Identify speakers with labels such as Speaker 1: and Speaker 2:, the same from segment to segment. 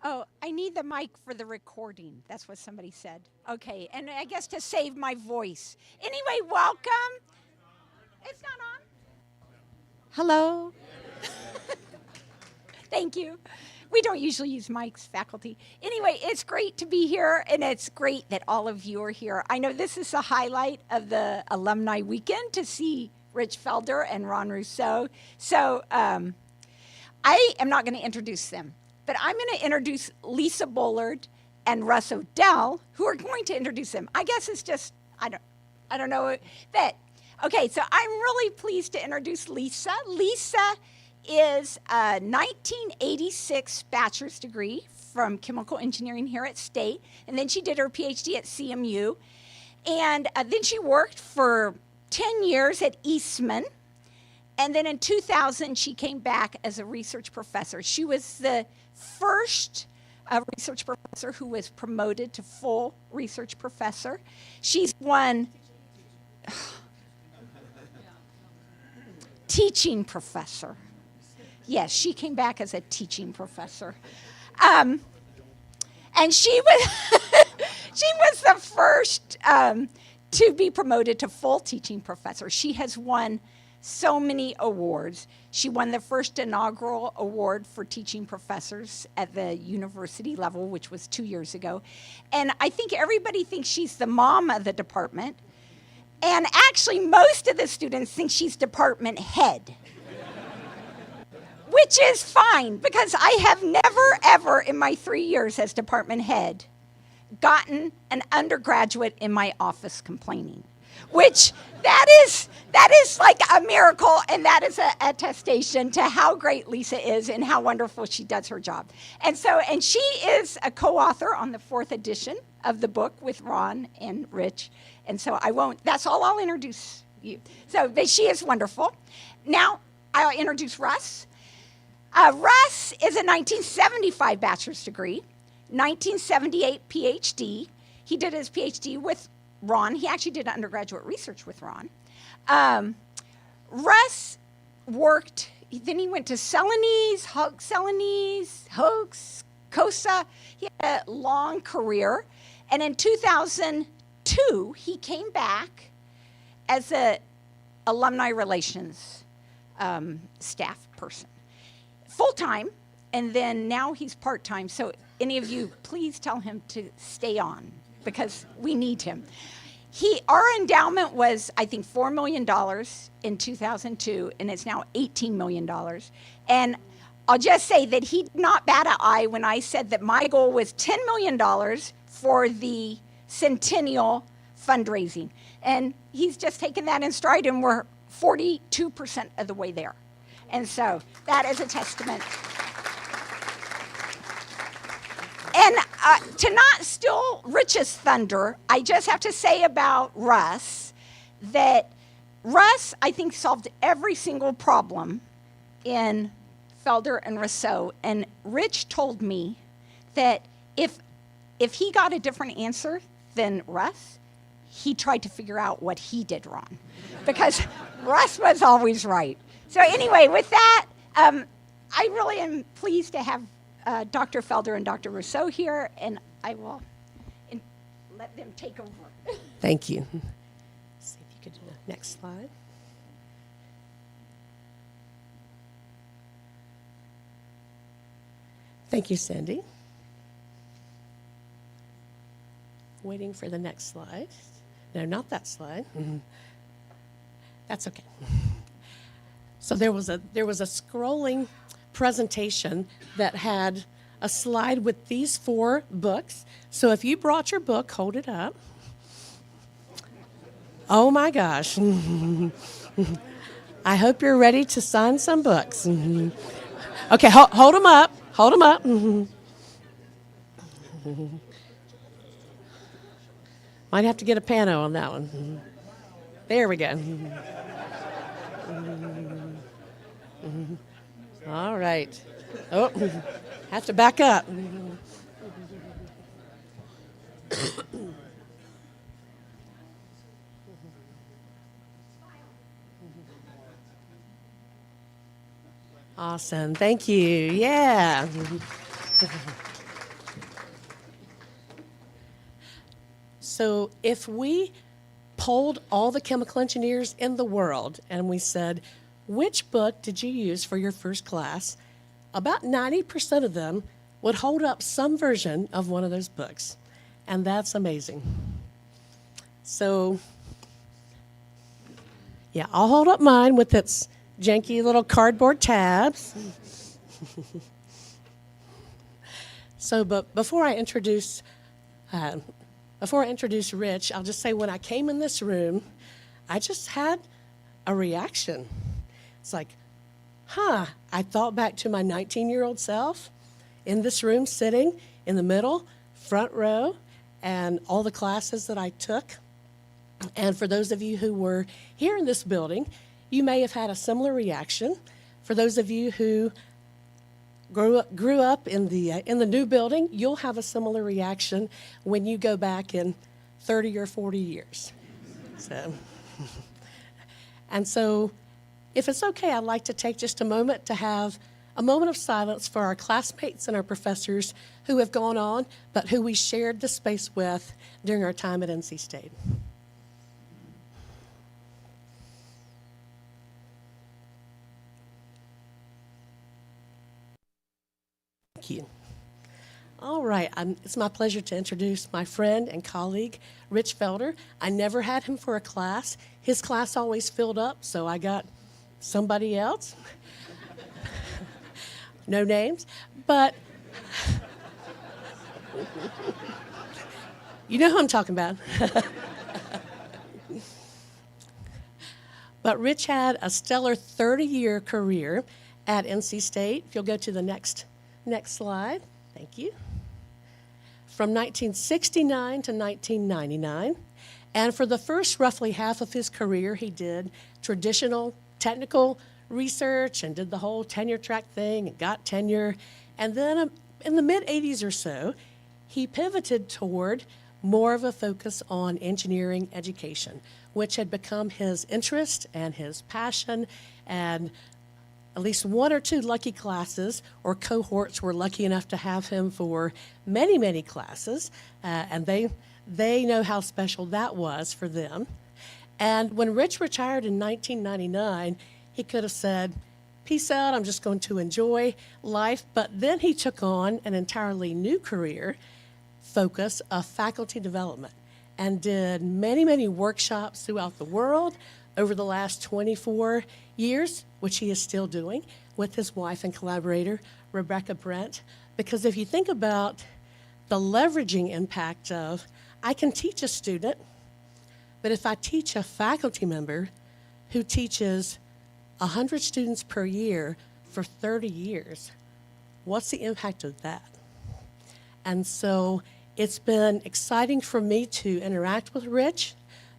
Speaker 1: Oh, I need the mic for the recording. That's what somebody said. Okay, and I guess to save my voice. Anyway, welcome. It's not on. Hello. Thank you. We don't usually use mics, faculty. Anyway, it's great to be here, and it's great that all of you are here. I know this is the highlight of the alumni weekend to see Rich Felder and Ron Rousseau. So I am not going to introduce them, but I'm going to introduce Lisa Bullard and Russ O'Dell, who are going to introduce them. I guess it's just I don't know that. Okay, so I'm really pleased to introduce Lisa. Lisa is a 1986 bachelor's degree from chemical engineering here at State, and then she did her PhD at CMU, and then she worked for 10 years at Eastman, and then in 2000 she came back as a research professor. She was the first research professor who was promoted to full research professor. She's won teaching professor. Yes, she came back as a teaching professor. And she was she was the first to be promoted to full teaching professor. She has won so many awards. She won the first inaugural award for teaching professors at the university level, which was 2 years ago. And I think everybody thinks she's the mom of the department. And actually, most of the students think she's department head. Which is fine, because I have never, ever in my 3 years as department head gotten an undergraduate in my office complaining, which that is like a miracle, and that is an attestation to how great Lisa is and how wonderful she does her job. And she is a co-author on the 4th edition of the book with Ron and Rich, and so that's all I'll introduce you. So, but she is wonderful. Now, I'll introduce Russ. Russ is a 1975 bachelor's degree, 1978 PhD. He did his PhD with Ron. He actually did undergraduate research with Ron. Russ worked, then he went to Celanese, Hoax, COSA. He had a long career. And in 2002, he came back as an alumni relations staff person. Full-time, and then now he's part-time. So any of you, please tell him to stay on, because we need him. Our endowment was, I think, $4 million in 2002, and it's now $18 million. And I'll just say that he did not bat an eye when I said that my goal was $10 million for the centennial fundraising. And he's just taken that in stride, and we're 42% of the way there. And so that is a testament. And to not steal Rich's thunder, I just have to say about Russ that Russ, I think, solved every single problem in Felder and Rousseau. And Rich told me that if he got a different answer than Russ, he tried to figure out what he did wrong, because Russ was always right. So anyway, with that, I really am pleased to have Dr. Felder and Dr. Rousseau here, and I will let them take over.
Speaker 2: Thank you. See if you could do the next slide. Thank you, Cindy. Waiting for the next slide. No, not that slide. Mm-hmm. That's okay. So there was a scrolling presentation that had a slide with these 4 books. So if you brought your book, hold it up. Oh my gosh. I hope you're ready to sign some books. Okay, hold them up. Hold them up. Might have to get a pano on that one. There we go. All right. Oh, have to back up. Awesome. Thank you. Yeah. So if we polled all the chemical engineers in the world and we said, which book did you use for your first class? About 90% of them would hold up some version of one of those books. And that's amazing. So, yeah, I'll hold up mine with its janky little cardboard tabs. So, but before I introduce Rich, I'll just say when I came in this room, I just had a reaction. It's like, I thought back to my 19-year-old self in this room, sitting in the middle, front row, and all the classes that I took. And for those of you who were here in this building, you may have had a similar reaction. For those of you who grew up in the new building, you'll have a similar reaction when you go back in 30 or 40 years. So, if it's okay, I'd like to take just a moment to have a moment of silence for our classmates and our professors who have gone on, but who we shared the space with during our time at NC State. Thank you. All right, it's my pleasure to introduce my friend and colleague, Rich Felder. I never had him for a class. His class always filled up, so I got somebody else. No names, but you know who I'm talking about. But Rich had a stellar 30-year career at NC State. If you'll go to the next slide. Thank you. From 1969 to 1999. And for the first roughly half of his career, he did traditional technical research and did the whole tenure track thing and got tenure. And then in the mid-'80s or so, he pivoted toward more of a focus on engineering education, which had become his interest and his passion. And at least one or two lucky classes or cohorts were lucky enough to have him for many, many classes. And they know how special that was for them. And when Rich retired in 1999, he could have said, peace out, I'm just going to enjoy life. But then he took on an entirely new career focus of faculty development and did many, many workshops throughout the world over the last 24 years, which he is still doing with his wife and collaborator, Rebecca Brent. Because if you think about the leveraging impact of, I can teach a student, but if I teach a faculty member who teaches 100 students per year for 30 years, what's the impact of that? And so it's been exciting for me to interact with Rich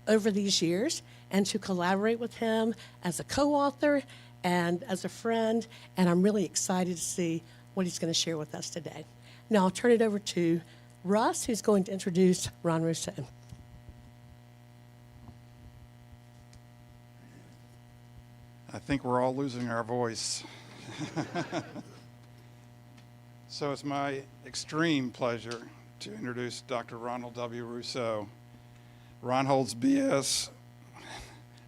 Speaker 2: over these years and to collaborate with him as a co-author and as a friend, and I'm really excited to see what he's going to share with us today. Now I'll turn it over to Russ, who's going to introduce Ron Rousseau.
Speaker 3: I think we're all losing our voice. So it's my extreme pleasure to introduce Dr. Ronald W. Rousseau. Ron holds BS,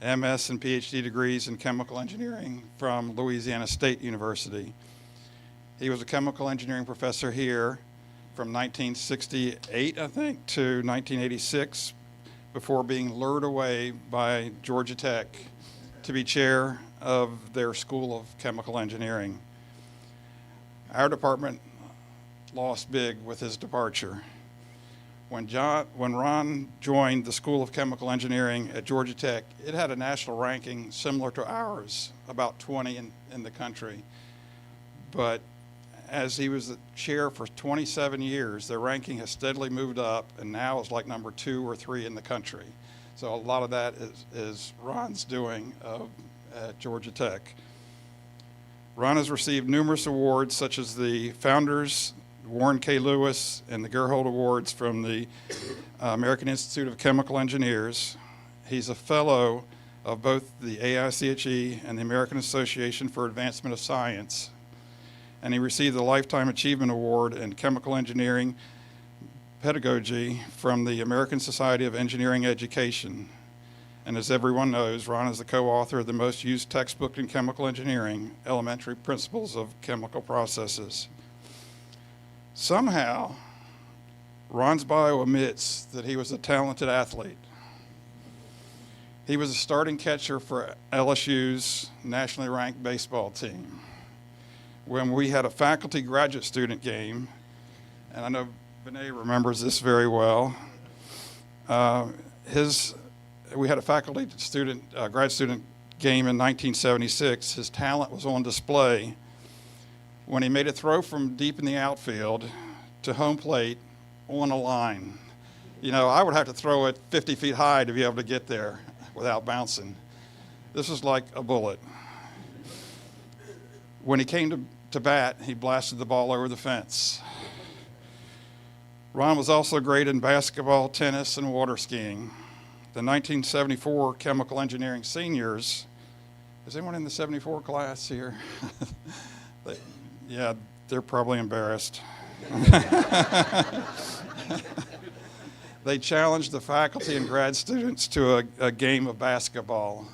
Speaker 3: MS, and PhD degrees in chemical engineering from Louisiana State University. He was a chemical engineering professor here from 1968, I think, to 1986, before being lured away by Georgia Tech to be chair of their School of Chemical Engineering. Our department lost big with his departure. When Ron joined the School of Chemical Engineering at Georgia Tech, it had a national ranking similar to ours, about 20 in the country. But as he was the chair for 27 years, their ranking has steadily moved up and now is like number 2 or 3 in the country. So a lot of that is Ron's doing at Georgia Tech. Ron has received numerous awards such as the Founders, Warren K. Lewis, and the Gerhold Awards from the American Institute of Chemical Engineers. He's a fellow of both the AICHE and the American Association for Advancement of Science. And he received the Lifetime Achievement Award in Chemical Engineering pedagogy from the American Society of Engineering Education. And as everyone knows, Ron is the co-author of the most used textbook in chemical engineering, Elementary Principles of Chemical Processes. Somehow, Ron's bio omits that he was a talented athlete. He was a starting catcher for LSU's nationally ranked baseball team. When we had a faculty graduate student game, and I know Vinay remembers this very well, we had a faculty student, grad student game in 1976. His talent was on display when he made a throw from deep in the outfield to home plate on a line. You know, I would have to throw it 50 feet high to be able to get there without bouncing. This was like a bullet. When he came to bat, he blasted the ball over the fence. Ron was also great in basketball, tennis, and water skiing. The 1974 chemical engineering seniors, is anyone in the 74 class here? Yeah, they're probably embarrassed. They challenged the faculty and grad students to a game of basketball.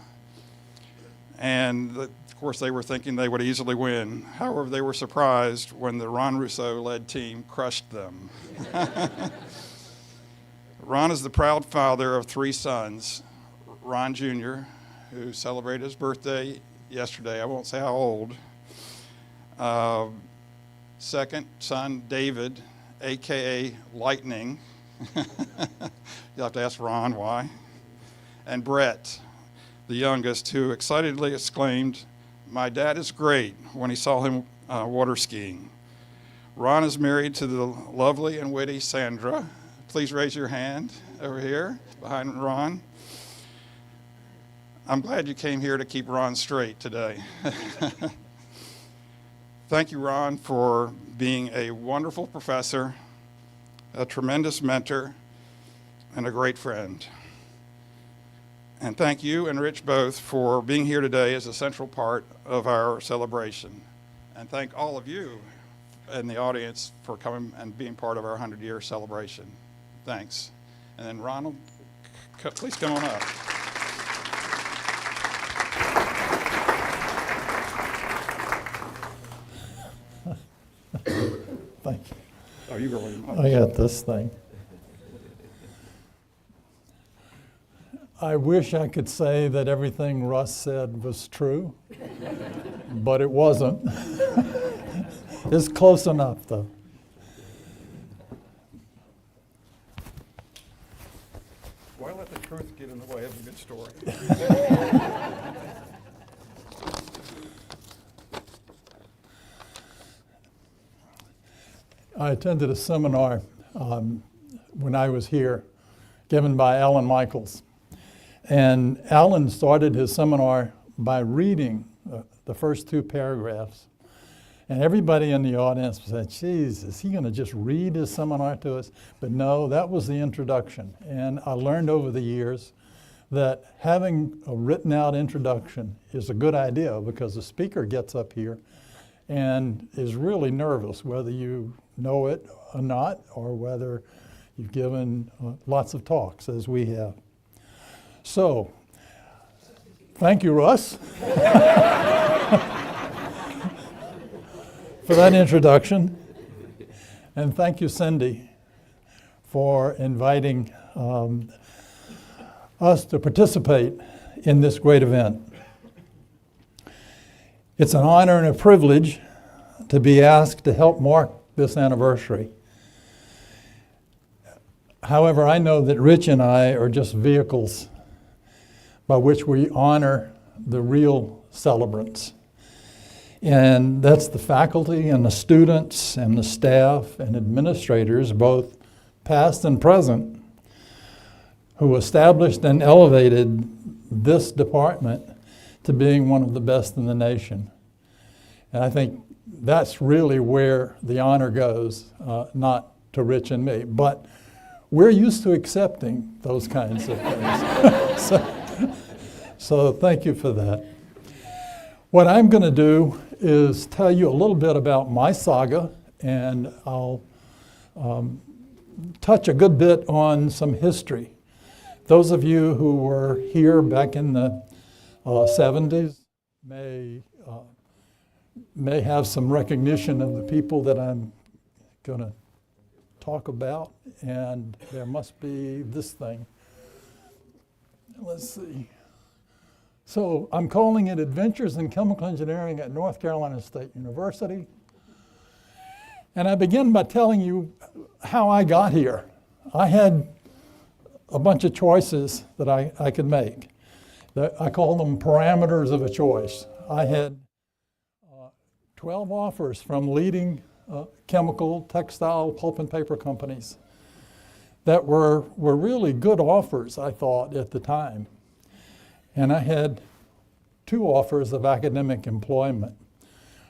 Speaker 3: And of course, they were thinking they would easily win. However, they were surprised when the Ron Rousseau-led team crushed them. Ron is the proud father of 3 sons. Ron Jr., who celebrated his birthday yesterday. I won't say how old. Second son, David, AKA Lightning. You'll have to ask Ron why. And Brett, the youngest, who excitedly exclaimed, "My dad is great," when he saw him water skiing. Ron is married to the lovely and witty Sandra. Please raise your hand over here behind Ron. I'm glad you came here to keep Ron straight today. Thank you, Ron, for being a wonderful professor, a tremendous mentor, and a great friend. And thank you and Rich both for being here today as a central part of our celebration. And thank all of you in the audience for coming and being part of our 100-year celebration. Thanks. And then Ronald, please come on up.
Speaker 4: Thank you.
Speaker 3: Oh, you really much.
Speaker 4: I got this thing. I wish I could say that everything Russ said was true, but it wasn't. It's close enough, though.
Speaker 3: Why let the truth get in the way of a good story?
Speaker 4: I attended a seminar when I was here, given by Alan Michaels. And Alan started his seminar by reading the first 2 paragraphs. And everybody in the audience said, "Geez, is he going to just read his seminar to us?" But no, that was the introduction. And I learned over the years that having a written out introduction is a good idea, because the speaker gets up here and is really nervous, whether you know it or not, or whether you've given lots of talks, as we have. So, thank you, Russ, for that introduction. And thank you, Cindy, for inviting us to participate in this great event. It's an honor and a privilege to be asked to help mark this anniversary. However, I know that Rich and I are just vehicles by which we honor the real celebrants. And that's the faculty and the students and the staff and administrators, both past and present, who established and elevated this department to being one of the best in the nation. And I think that's really where the honor goes, not to Rich and me. But we're used to accepting those kinds of things. So thank you for that. What I'm going to do is tell you a little bit about my saga, and I'll touch a good bit on some history. Those of you who were here back in the 70s may have some recognition of the people that I'm going to talk about, and there must be this thing. Let's see. So I'm calling it Adventures in Chemical Engineering at North Carolina State University. And I begin by telling you how I got here. I had a bunch of choices that I could make. I call them parameters of a choice. I had 12 offers from leading chemical, textile, pulp and paper companies that were really good offers, I thought, at the time. And I had 2 offers of academic employment.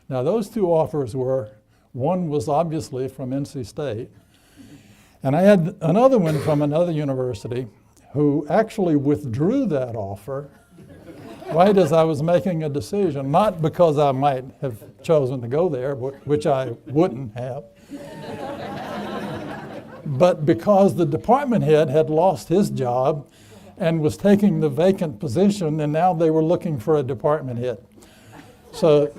Speaker 4: Now, those 2 offers were, one was obviously from NC State, and I had another one from another university who actually withdrew that offer right as I was making a decision, not because I might have chosen to go there, which I wouldn't have, but because the department head had lost his job and was taking the vacant position, and now they were looking for a department head. So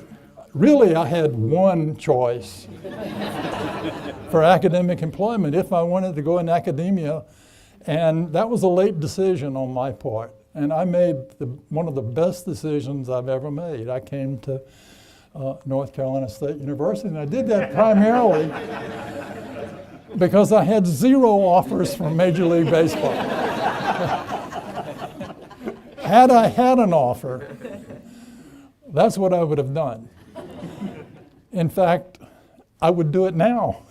Speaker 4: really, I had one choice for academic employment if I wanted to go in academia, and that was a late decision on my part. And I made one of the best decisions I've ever made. I came to North Carolina State University, and I did that primarily because I had 0 offers from Major League Baseball. Had I had an offer, that's what I would have done. In fact, I would do it now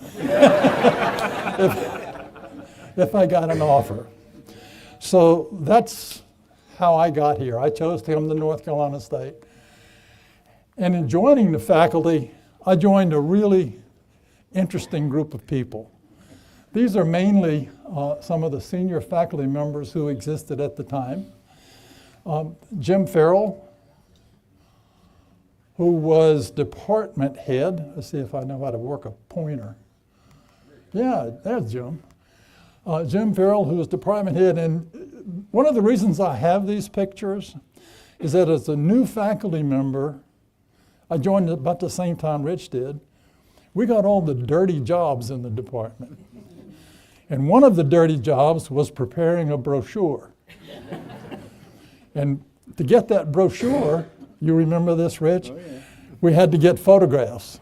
Speaker 4: if I got an offer. So that's how I got here. I chose to come to North Carolina State. And in joining the faculty, I joined a really interesting group of people. These are mainly some of the senior faculty members who existed at the time. Jim Farrell, who was department head. Let's see if I know how to work a pointer. Yeah, there's Jim. Jim Farrell, who was department head. And one of the reasons I have these pictures is that as a new faculty member, I joined about the same time Rich did. We got all the dirty jobs in the department. And one of the dirty jobs was preparing a brochure. And to get that brochure, you remember this, Rich? Oh, yeah. We had to get photographs.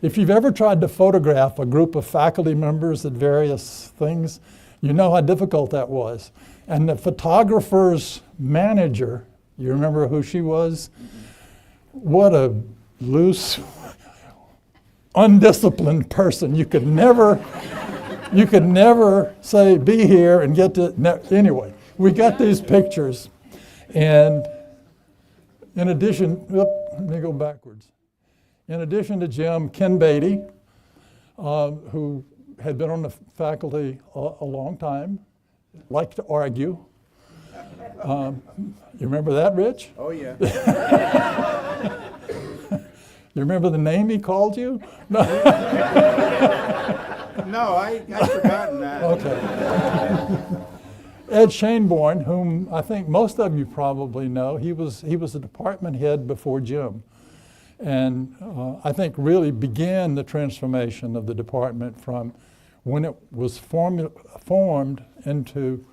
Speaker 4: If you've ever tried to photograph a group of faculty members at various things, you know how difficult that was. And the photographer's manager, you remember who she was? What a loose, undisciplined person. You could never say, be here and get to, anyway, we got these pictures. And in addition, let me go backwards. In addition to Jim, Ken Beatty, who had been on the faculty a long time, liked to argue. You remember that, Rich?
Speaker 5: Oh, yeah.
Speaker 4: You remember the name he called you? No.
Speaker 5: No, I'd forgotten that.
Speaker 4: Okay. Ed Shaneborn, whom I think most of you probably know, he was a department head before Jim. And I think really began the transformation of the department from when it was formed into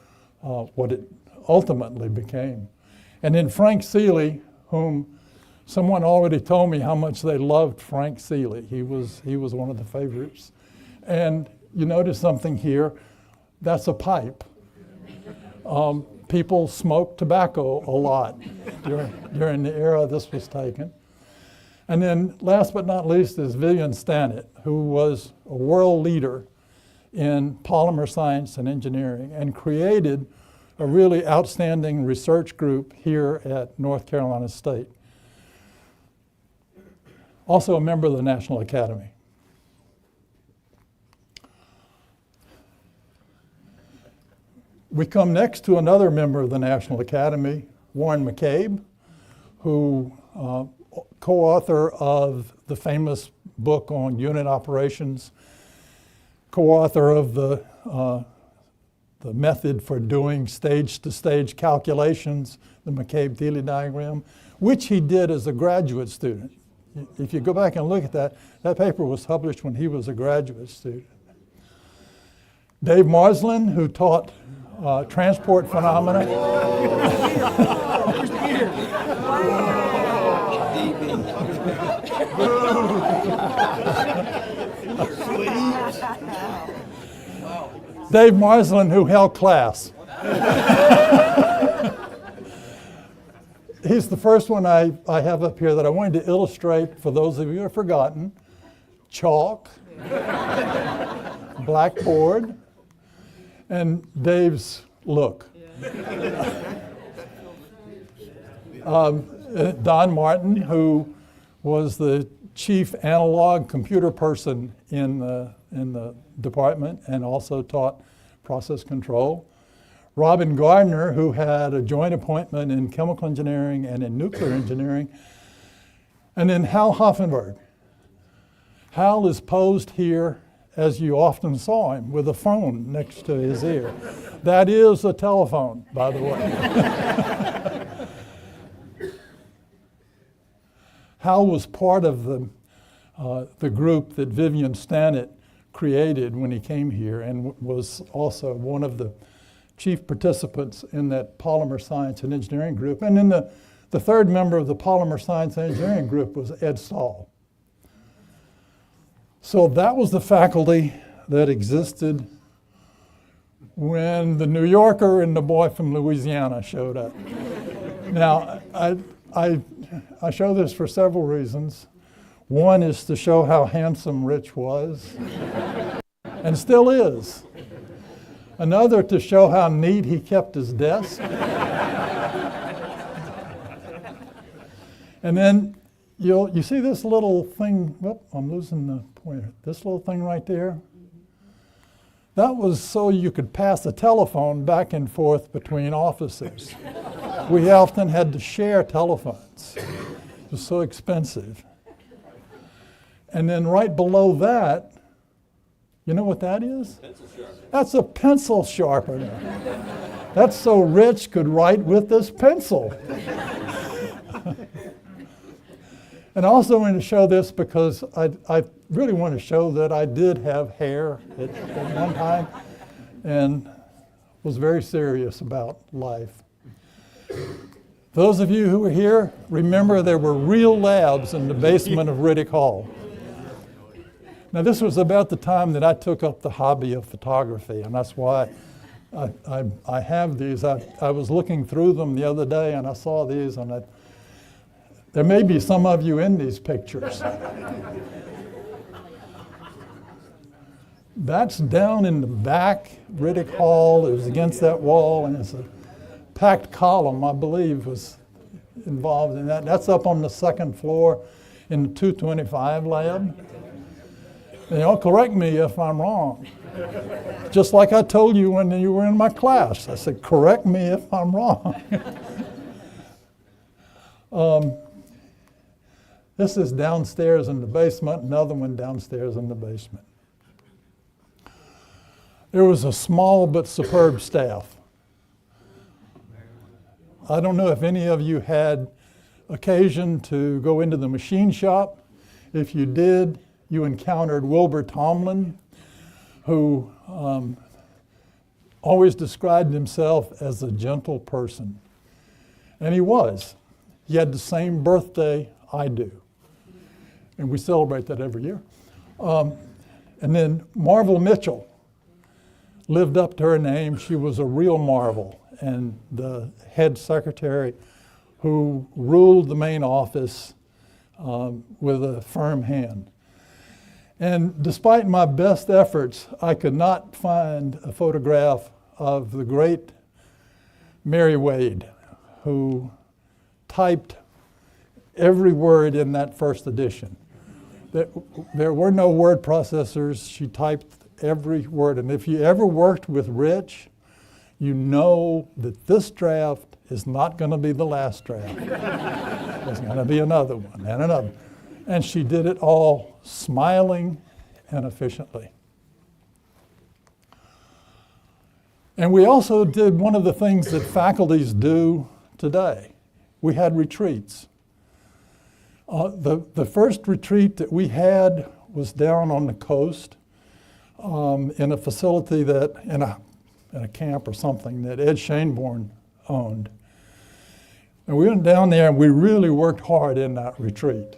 Speaker 4: what it ultimately became. And then Frank Seeley, whom someone already told me how much they loved Frank Seeley. He was one of the favorites. And you notice something here, that's a pipe. People smoked tobacco a lot during the era this was taken. And then last but not least is Vivian Stannett, who was a world leader in polymer science and engineering and created a really outstanding research group here at North Carolina State. Also a member of the National Academy. We come next to another member of the National Academy, Warren McCabe, who co-author of the famous book on unit operations, co-author of the the method for doing stage-to-stage calculations, the McCabe-Thiele diagram, which he did as a graduate student. If you go back and look at that, that paper was published when he was a graduate student. Dave Marslin, who taught transport phenomena. Dave Marslin, who held class. He's the first one I have up here that I wanted to illustrate for those of you who have forgotten. Chalk, blackboard, and Dave's look. Don Martin, who was the chief analog computer person in the department and also taught process control. Robin Gardner, who had a joint appointment in chemical engineering and in nuclear engineering. And then Hal Hoffenberg. Hal is posed here as you often saw him, with a phone next to his ear. That is a telephone, by the way. Hal was part of the group that Vivian Stannett created when he came here, and was also one of the chief participants in that polymer science and engineering group. And then the third member of the polymer science and engineering group was Ed Stahl. So that was the faculty that existed when the New Yorker and the boy from Louisiana showed up. Now, I show this for several reasons. One is to show how handsome Rich was, and still is. Another, to show how neat he kept his desk. And then you see this little thing, whoop, I'm losing the pointer. This little thing right there, that was so you could pass a telephone back and forth between offices. We often had to share telephones. It was so expensive. And then right below that, you know what that is? Pencil sharpener. That's a pencil sharpener. That's so Rich could write with this pencil. And I also want to show this because I really want to show that I did have hair at one time and was very serious about life. Those of you who were here, remember there were real labs in the basement of Riddick Hall. Now, this was about the time that I took up the hobby of photography, and that's why I have these. I was looking through them the other day, and I saw these, and there may be some of you in these pictures. That's down in the back, Riddick Hall. It was against that wall, and it's a packed column, I believe, was involved in that. That's up on the second floor in the 225 lab. And y'all correct me if I'm wrong. Just like I told you when you were in my class. I said, correct me if I'm wrong. This is downstairs in the basement, another one downstairs in the basement. There was a small but superb staff. I don't know if any of you had occasion to go into the machine shop. If you did, you encountered Wilbur Tomlin, who always described himself as a gentle person. And he was. He had the same birthday I do. And we celebrate that every year. And then Marvel Mitchell lived up to her name. She was a real marvel, and the head secretary who ruled the main office with a firm hand. And despite my best efforts, I could not find a photograph of the great Mary Wade, who typed every word in that first edition. There were no word processors. She typed every word. And if you ever worked with Rich, you know that this draft is not going to be the last draft. There's going to be another one and another. And she did it all smiling and efficiently. And we also did one of the things that faculties do today. We had retreats. The first retreat that we had was down on the coast in a facility that, in a camp or something that Ed Shaneborn owned. And we went down there and we really worked hard in that retreat.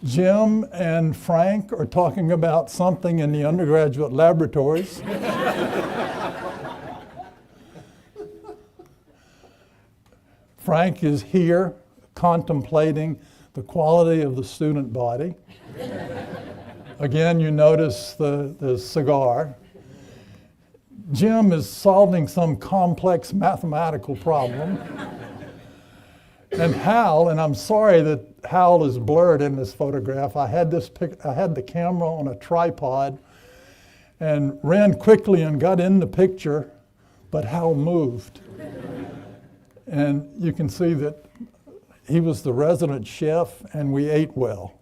Speaker 4: Jim and Frank are talking about something in the undergraduate laboratories. Frank is here contemplating the quality of the student body. Again, you notice the cigar. Jim is solving some complex mathematical problem. And Hal, and I'm sorry that Hal is blurred in this photograph. I had the camera on a tripod and ran quickly and got in the picture, but Hal moved. And you can see that he was the resident chef and we ate well.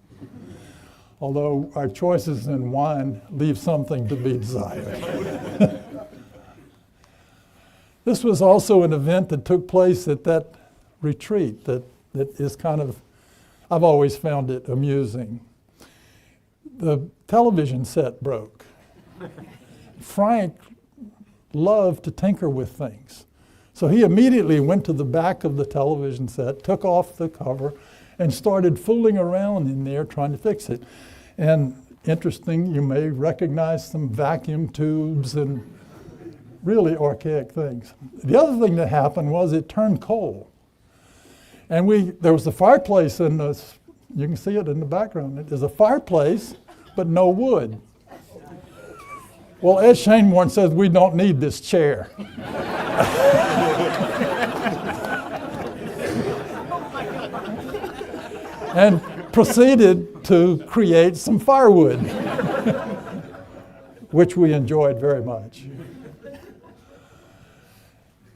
Speaker 4: Although our choices in wine leave something to be desired. This was also an event that took place at that retreat that is kind of, I've always found it amusing. The television set broke. Frank loved to tinker with things. So he immediately went to the back of the television set, took off the cover, and started fooling around in there trying to fix it. And interesting, you may recognize some vacuum tubes and really archaic things. The other thing that happened was it turned cold. And there was a fireplace in this, you can see it in the background. There's a fireplace, but no wood. Well, Ed Shaneborn says we don't need this chair. And proceeded to create some firewood, which we enjoyed very much.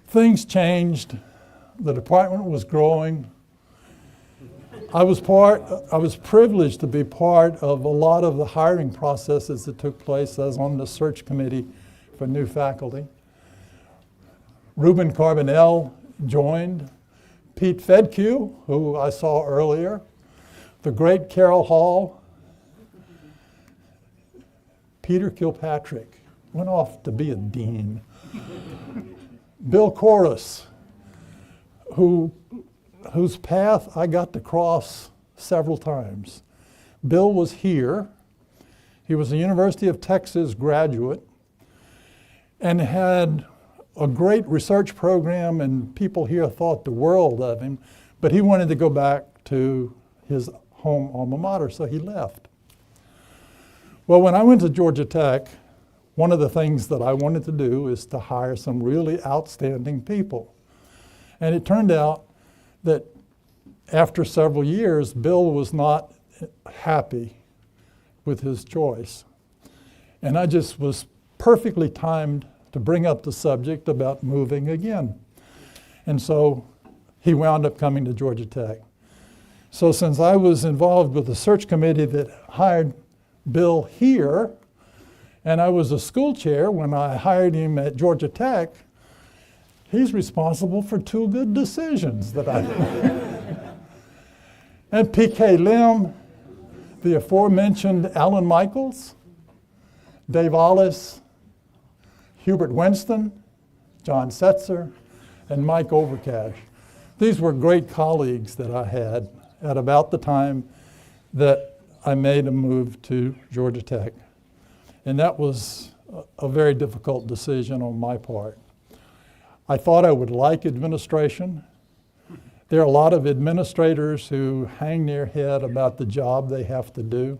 Speaker 4: Things changed. The department was growing. I was privileged to be part of a lot of the hiring processes that took place. I was on the search committee for new faculty. Ruben Carbonell joined. Pete Fedke, who I saw earlier. The great Carol Hall. Peter Kilpatrick went off to be a dean. Bill Corus, whose path I got to cross several times. Bill was here. He was a University of Texas graduate and had a great research program, and people here thought the world of him, but he wanted to go back to his home alma mater, so he left. Well, when I went to Georgia Tech, one of the things that I wanted to do is to hire some really outstanding people. And it turned out that after several years, Bill was not happy with his choice. And I just was perfectly timed to bring up the subject about moving again. And so he wound up coming to Georgia Tech. So since I was involved with the search committee that hired Bill here, and I was a school chair when I hired him at Georgia Tech, he's responsible for two good decisions that I made. And P.K. Lim, the aforementioned Alan Michaels, Dave Ollis, Hubert Winston, John Setzer, and Mike Overcash. These were great colleagues that I had at about the time that I made a move to Georgia Tech. And that was a very difficult decision on my part. I thought I would like administration. There are a lot of administrators who hang their head about the job they have to do.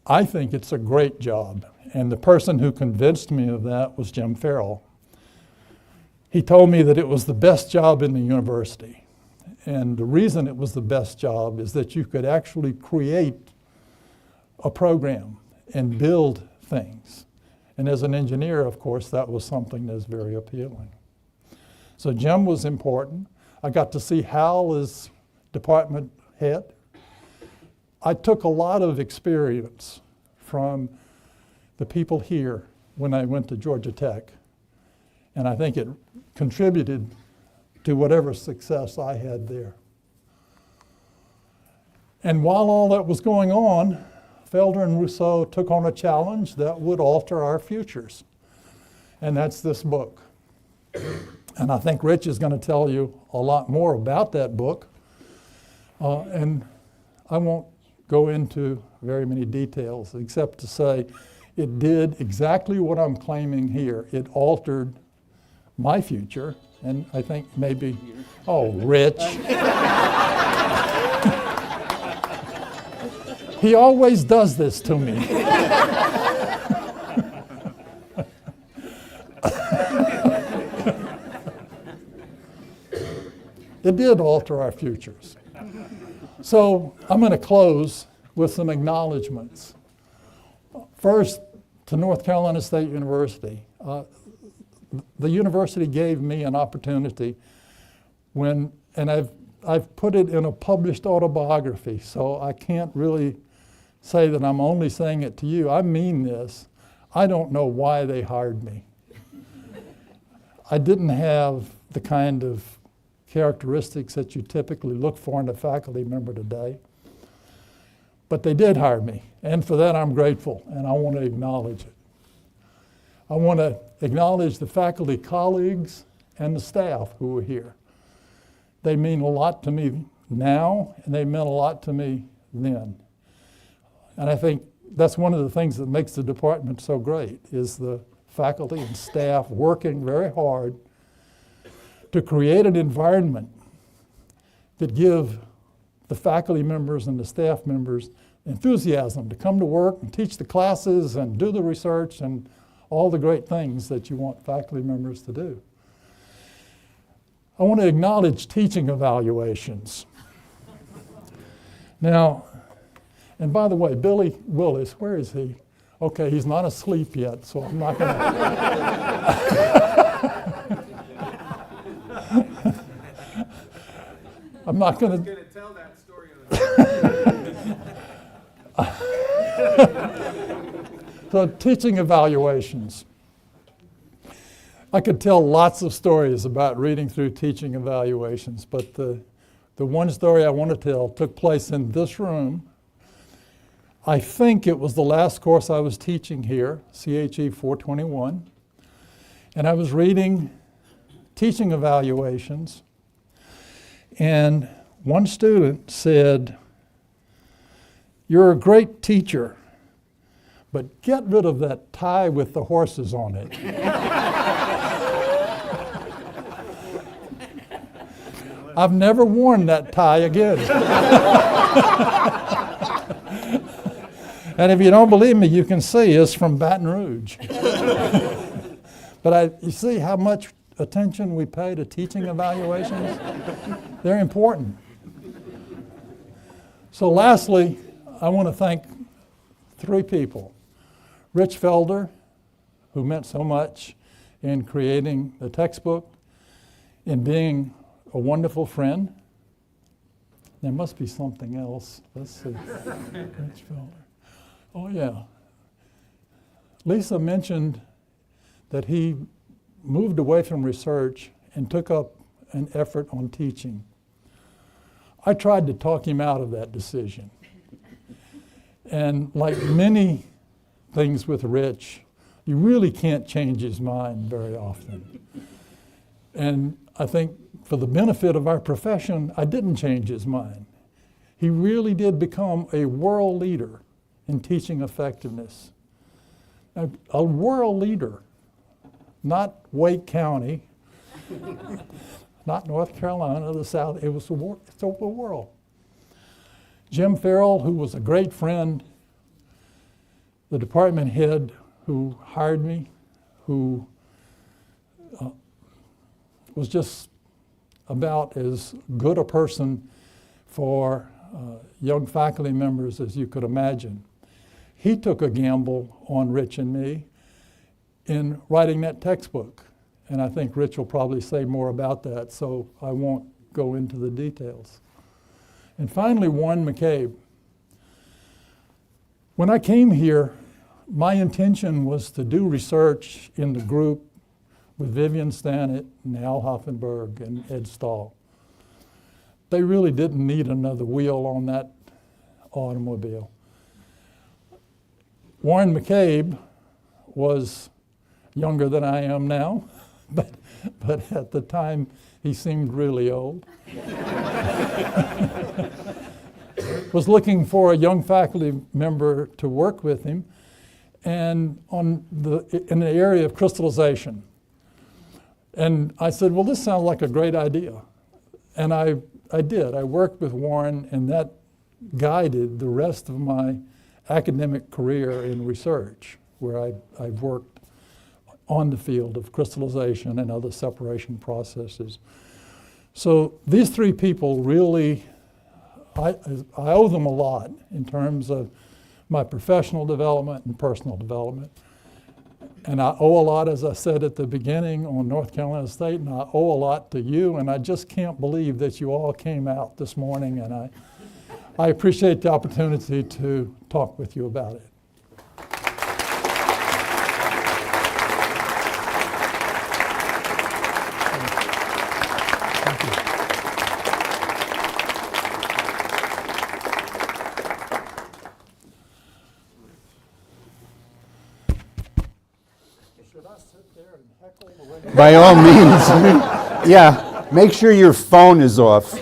Speaker 4: I think it's a great job, and the person who convinced me of that was Jim Farrell. He told me that it was the best job in the university, and the reason it was the best job is that you could actually create a program and build things. And as an engineer, of course, that was something that's very appealing. So Jim was important. I got to see Hal as department head. I took a lot of experience from the people here when I went to Georgia Tech. And I think it contributed to whatever success I had there. And while all that was going on, Felder and Rousseau took on a challenge that would alter our futures. And that's this book. And I think Rich is going to tell you a lot more about that book. And I won't go into very many details except to say it did exactly what I'm claiming here. It altered my future, and I think maybe, oh, Rich. He always does this to me. It did alter our futures. So I'm going to close with some acknowledgments. First, to North Carolina State University. The university gave me an opportunity and I've put it in a published autobiography, so I can't really say that I'm only saying it to you. I mean this. I don't know why they hired me. I didn't have the kind of characteristics that you typically look for in a faculty member today. But they did hire me, and for that I'm grateful, and I want to acknowledge it. I want to acknowledge the faculty colleagues and the staff who were here. They mean a lot to me now, and they meant a lot to me then. And I think that's one of the things that makes the department so great, is the faculty and staff working very hard to create an environment that give the faculty members and the staff members enthusiasm to come to work and teach the classes and do the research and all the great things that you want faculty members to do. I want to acknowledge teaching evaluations. Now, and by the way, Billy Willis, where is he? Okay, he's not asleep yet, so I'm not going to. I'm not going to
Speaker 5: tell that story.
Speaker 4: So teaching evaluations. I could tell lots of stories about reading through teaching evaluations, but the one story I want to tell took place in this room. I think it was the last course I was teaching here, CHE 421, and I was reading teaching evaluations, and one student said, "You're a great teacher, but get rid of that tie with the horses on it." I've never worn that tie again. And if you don't believe me, you can see it's from Baton Rouge. But you see how much attention we pay to teaching evaluations? They're important. So lastly, I want to thank three people. Rich Felder, who meant so much in creating the textbook, in being a wonderful friend. There must be something else. Let's see. Rich Felder. Oh, yeah. Lisa mentioned that he moved away from research and took up an effort on teaching. I tried to talk him out of that decision. And like many things with Rich, you really can't change his mind very often. And I think for the benefit of our profession, I didn't change his mind. He really did become a world leader in teaching effectiveness. A world leader, not Wake County, not North Carolina, the South, it's the world. Jim Farrell, who was a great friend, the department head who hired me, who was just about as good a person for young faculty members as you could imagine. He took a gamble on Rich and me in writing that textbook. And I think Rich will probably say more about that, so I won't go into the details. And finally, Warren McCabe. When I came here my intention was to do research in the group with Vivian Stannett and Al Hoffenberg and Ed Stahl. They really didn't need another wheel on that automobile. Warren McCabe was younger than I am now, but at the time he seemed really old. Was looking for a young faculty member to work with him, and in the area of crystallization. And I said, well, this sounds like a great idea. And I did. I worked with Warren, and that guided the rest of my academic career in research, where I've worked on the field of crystallization and other separation processes. So these three people really, I owe them a lot in terms of my professional development and personal development. And I owe a lot, as I said at the beginning, on North Carolina State, and I owe a lot to you, and I just can't believe that you all came out this morning, and I appreciate the opportunity to talk with you about it. Thank you. Should I sit there and heckle the way?
Speaker 5: By all means. Yeah, make sure your phone is off.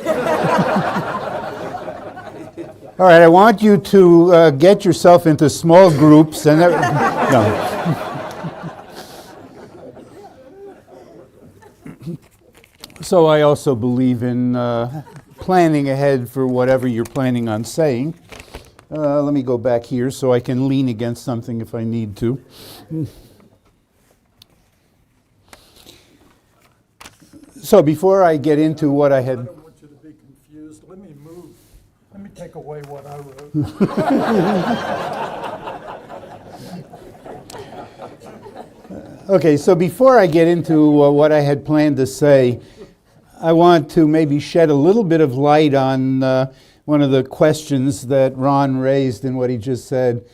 Speaker 5: All right, I want you to get yourself into small groups and no. So I also believe in planning ahead for whatever you're planning on saying. Let me go back here so I can lean against something if I need to. So before I get into what I had...
Speaker 4: I don't want you to be confused. Let me move. Let me take away what I wrote.
Speaker 5: Okay, so before I get into what I had planned to say, I want to maybe shed a little bit of light on one of the questions that Ron raised in what he just said.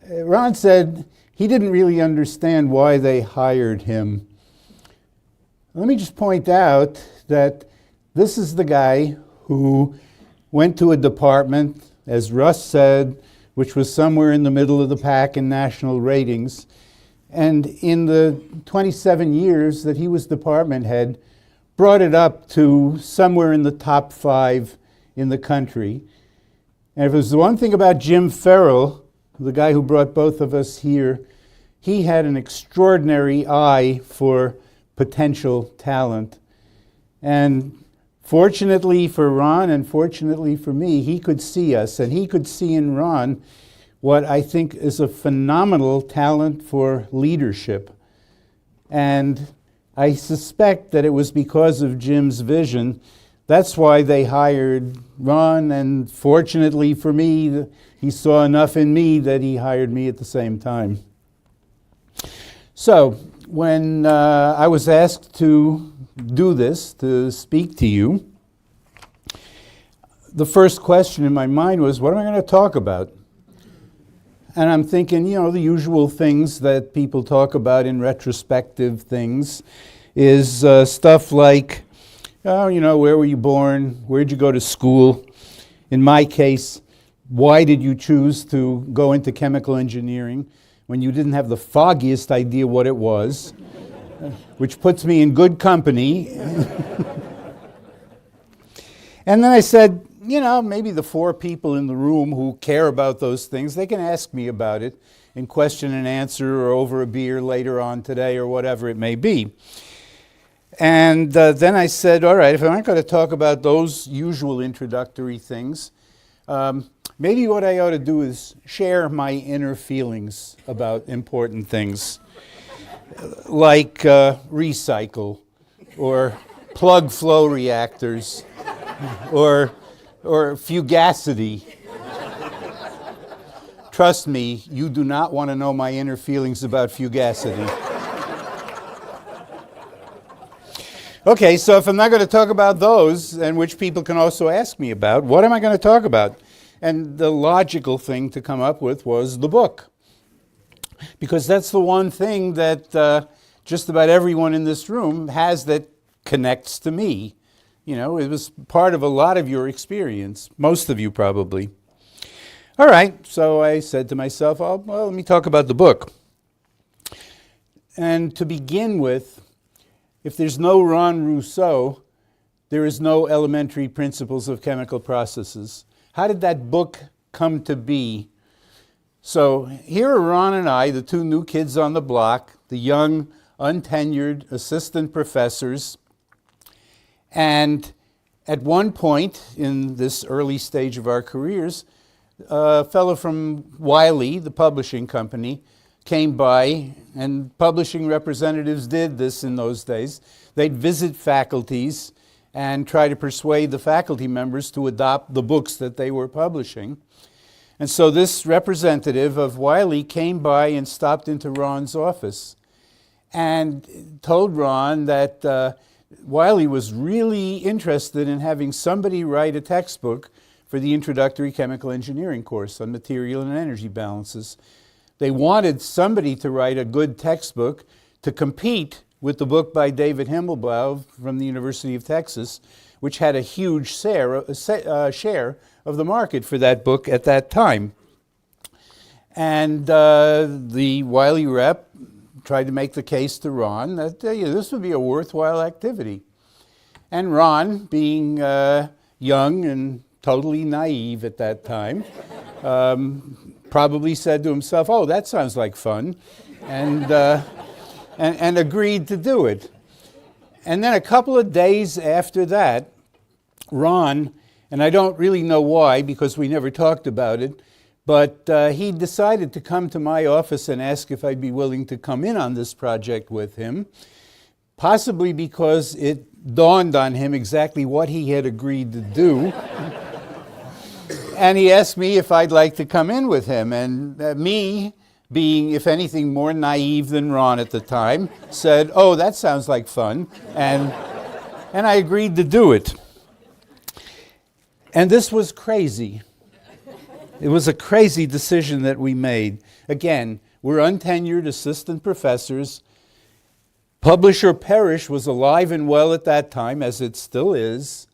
Speaker 5: Ron said he didn't really understand why they hired him. Let me just point out that this is the guy who went to a department, as Russ said, which was somewhere in the middle of the pack in national ratings. And in the 27 years that he was department head, brought it up to somewhere in the top 5 in the country. And if it was the one thing about Jim Farrell, the guy who brought both of us here, he had an extraordinary eye for potential talent. And fortunately for Ron and fortunately for me, he could see us, and he could see in Ron what I think is a phenomenal talent for leadership. And I suspect that it was because of Jim's vision. That's why they hired Ron, and fortunately for me, he saw enough in me that he hired me at the same time. So, when I was asked to do this, to speak to you, the first question in my mind was, what am I going to talk about? And I'm thinking, the usual things that people talk about in retrospective things is stuff like, where were you born? Where'd you go to school? In my case, why did you choose to go into chemical engineering when you didn't have the foggiest idea what it was? Which puts me in good company. And then I said, maybe the 4 people in the room who care about those things, they can ask me about it in question and answer or over a beer later on today or whatever it may be. And then I said, all right, if I'm not going to talk about those usual introductory things, maybe what I ought to do is share my inner feelings about important things, like recycle, or plug flow reactors, or fugacity. Trust me, you do not want to know my inner feelings about fugacity. Okay, so if I'm not going to talk about those, and which people can also ask me about, what am I going to talk about? And the logical thing to come up with was the book. because that's the one thing that just about everyone in this room has that connects to me. You know, it was part of a lot of your experience, most of you probably. All right, so I said to myself, well, let me talk about the book. And to begin with, if there's no Ron Rousseau, there is no elementary principles of chemical processes. How did that book come to be? So here are Ron and I, the two new kids on the block, the young, untenured assistant professors. And at one point in this early stage of our careers, a fellow from Wiley, the publishing company, came by, and publishing representatives did this in those days. They'd visit faculties and try to persuade the faculty members to adopt the books that they were publishing. And so this representative of Wiley came by and stopped into Ron's office and told Ron that Wiley was really interested in having somebody write a textbook for the introductory chemical engineering course on material and energy balances. They wanted somebody to write a good textbook to compete with the book by David Himmelblau from the University of Texas, which had a huge share of the market for that book at that time. And the Wiley rep tried to make the case to Ron that this would be a worthwhile activity. And Ron, being young and totally naive at that time, probably said to himself, oh, that sounds like fun, and agreed to do it. And then a couple of days after that, Ron, and I don't really know why because we never talked about it, but he decided to come to my office and ask if I'd be willing to come in on this project with him, possibly because it dawned on him exactly what he had agreed to do. And he asked me if I'd like to come in with him. And me, being, if anything, more naive than Ron at the time, said, oh, that sounds like fun. And I agreed to do it. And this was crazy. It was a crazy decision that we made. Again, we're untenured assistant professors. Publish or Perish was alive and well at that time, as it still is.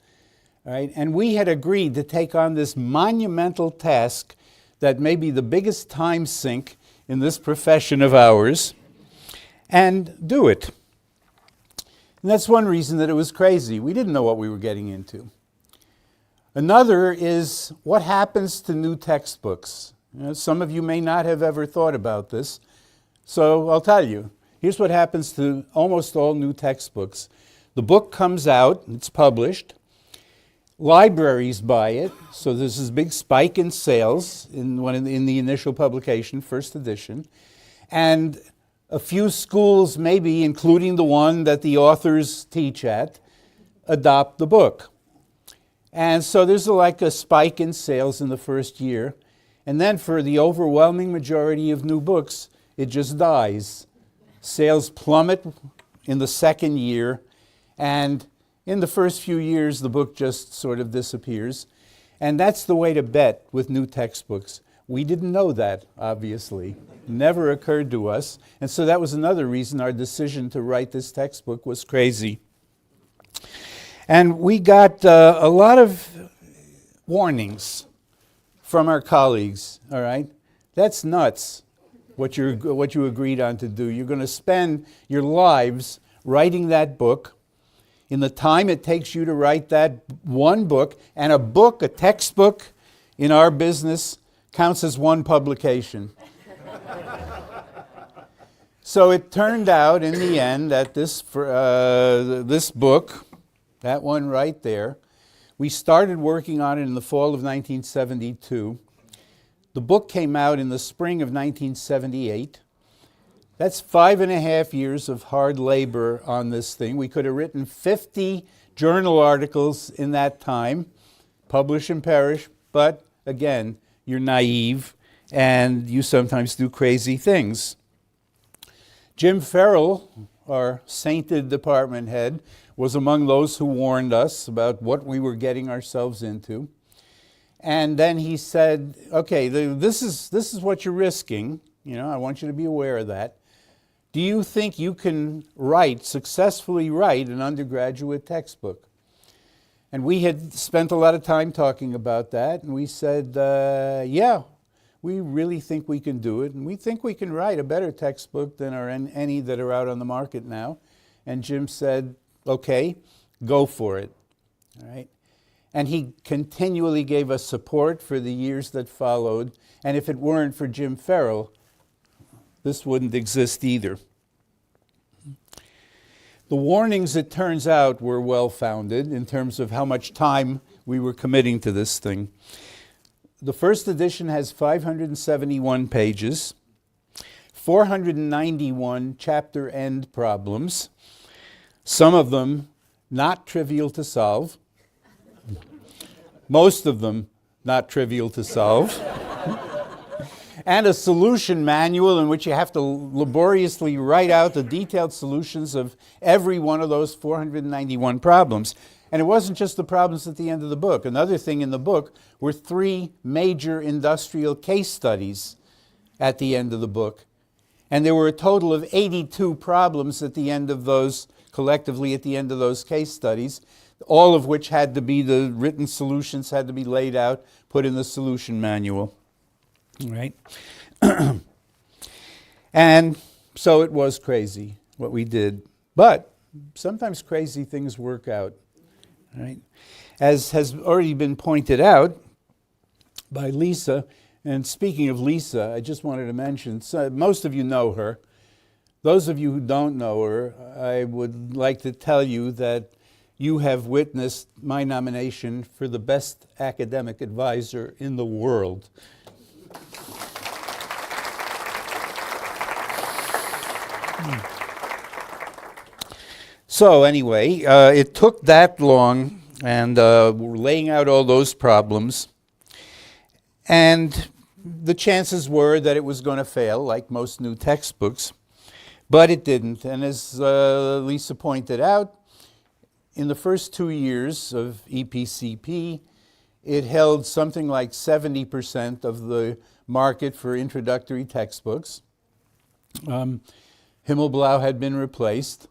Speaker 5: Right? And we had agreed to take on this monumental task that may be the biggest time sink in this profession of ours, and do it. And that's one reason that it was crazy. We didn't know what we were getting into. Another is what happens to new textbooks. Some of you may not have ever thought about this, so I'll tell you. Here's what happens to almost all new textbooks. The book comes out, it's published. Libraries buy it, so there's this big spike in sales in the initial publication, first edition. And a few schools, maybe including the one that the authors teach at, adopt the book. And so there's like a spike in sales in the first year. And then for the overwhelming majority of new books, it just dies. Sales plummet in the second year, and in the first few years, the book just sort of disappears. And that's the way to bet with new textbooks. We didn't know that, obviously. Never occurred to us. And so that was another reason our decision to write this textbook was crazy. And we got a lot of warnings from our colleagues, all right? That's nuts, what you agreed on to do. You're going to spend your lives writing that book. In the time it takes you to write that one book, and a textbook in our business counts as one publication. So it turned out in the end that this book, that one right there, we started working on it in the fall of 1972. The book came out in the spring of 1978. That's 5.5 years of hard labor on this thing. We could have written 50 journal articles in that time, publish and perish, but again, you're naive and you sometimes do crazy things. Jim Farrell, our sainted department head, was among those who warned us about what we were getting ourselves into. And then he said, okay, this is what you're risking. I want you to be aware of that. Do you think you can successfully write an undergraduate textbook? And we had spent a lot of time talking about that, and we said, yeah, we really think we can do it, and we think we can write a better textbook than any that are out on the market now. And Jim said, okay, go for it. All right. And he continually gave us support for the years that followed, and if it weren't for Jim Farrell, this wouldn't exist either. The warnings, it turns out, were well-founded in terms of how much time we were committing to this thing. The first edition has 571 pages, 491 chapter-end problems, some of them not trivial to solve, most of them not trivial to solve, and a solution manual in which you have to laboriously write out the detailed solutions of every one of those 491 problems. And it wasn't just the problems at the end of the book. Another thing in the book were 3 major industrial case studies at the end of the book. And there were a total of 82 problems at the end of those, collectively at the end of those case studies, all of which had to be, the written solutions had to be laid out, put in the solution manual. Right? And so it was crazy what we did. But sometimes crazy things work out. Right? As has already been pointed out by Lisa, and speaking of Lisa, I just wanted to mention, so most of you know her. Those of you who don't know her, I would like to tell you that you have witnessed my nomination for the best academic advisor in the world. So anyway, it took that long, and we're laying out all those problems, and the chances were that it was going to fail, like most new textbooks, but it didn't. And as Lisa pointed out, in the first 2 years of EPCP, it held something like 70% of the market for introductory textbooks. Himmelblau had been replaced.